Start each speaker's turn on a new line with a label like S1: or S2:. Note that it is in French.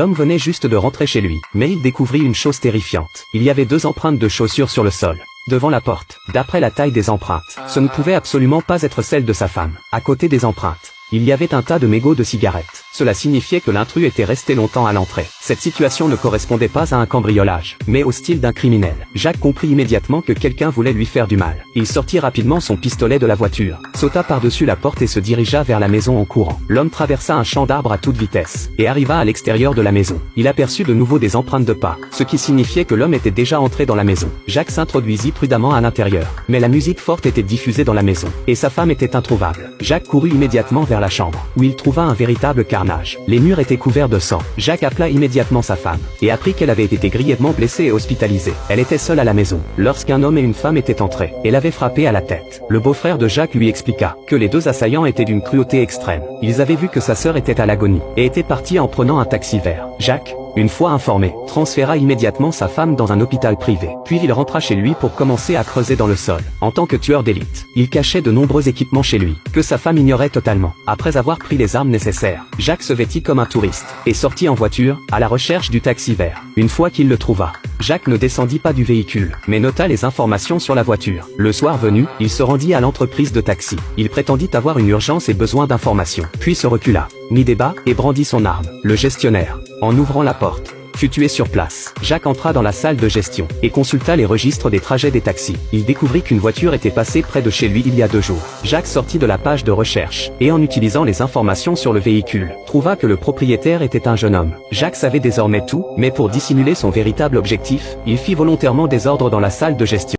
S1: L'homme venait juste de rentrer chez lui, mais il découvrit une chose terrifiante. Il y avait 2 empreintes de chaussures sur le sol, devant la porte. D'après la taille des empreintes, ce ne pouvait absolument pas être celle de sa femme. À côté des empreintes, il y avait un tas de mégots de cigarettes. Cela signifiait que l'intrus était resté longtemps à l'entrée. Cette situation ne correspondait pas à un cambriolage, mais au style d'un criminel. Jacques comprit immédiatement que quelqu'un voulait lui faire du mal. Il sortit rapidement son pistolet de la voiture, sauta par-dessus la porte et se dirigea vers la maison en courant. L'homme traversa un champ d'arbres à toute vitesse, et arriva à l'extérieur de la maison. Il aperçut de nouveau des empreintes de pas, ce qui signifiait que l'homme était déjà entré dans la maison. Jacques s'introduisit prudemment à l'intérieur, mais la musique forte était diffusée dans la maison, et sa femme était introuvable. Jacques courut immédiatement vers la chambre, où il trouva un véritable carnage. Les murs étaient couverts de sang. Jacques appela immédiatement sa femme, et apprit qu'elle avait été grièvement blessée et hospitalisée. Elle était seule à la maison, lorsqu'un homme et une femme étaient entrés, et l'avaient frappée à la tête. Le beau-frère de Jacques lui expliqua que les 2 assaillants étaient d'une cruauté extrême. Ils avaient vu que sa sœur était à l'agonie, et étaient partis en prenant un taxi vert. Jacques, une fois informé, transféra immédiatement sa femme dans un hôpital privé. Puis il rentra chez lui pour commencer à creuser dans le sol. En tant que tueur d'élite, il cachait de nombreux équipements chez lui, que sa femme ignorait totalement. Après avoir pris les armes nécessaires, Jacques se vêtit comme un touriste, et sortit en voiture, à la recherche du taxi vert. Une fois qu'il le trouva, Jacques ne descendit pas du véhicule, mais nota les informations sur la voiture. Le soir venu, il se rendit à l'entreprise de taxi. Il prétendit avoir une urgence et besoin d'informations, puis se recula, mit des bas, et brandit son arme. Le gestionnaire, en ouvrant la porte, fut tué sur place. Jacques entra dans la salle de gestion, et consulta les registres des trajets des taxis. Il découvrit qu'une voiture était passée près de chez lui il y a 2 jours. Jacques sortit de la page de recherche, et en utilisant les informations sur le véhicule, trouva que le propriétaire était un jeune homme. Jacques savait désormais tout, mais pour dissimuler son véritable objectif, il fit volontairement des ordres dans la salle de gestion.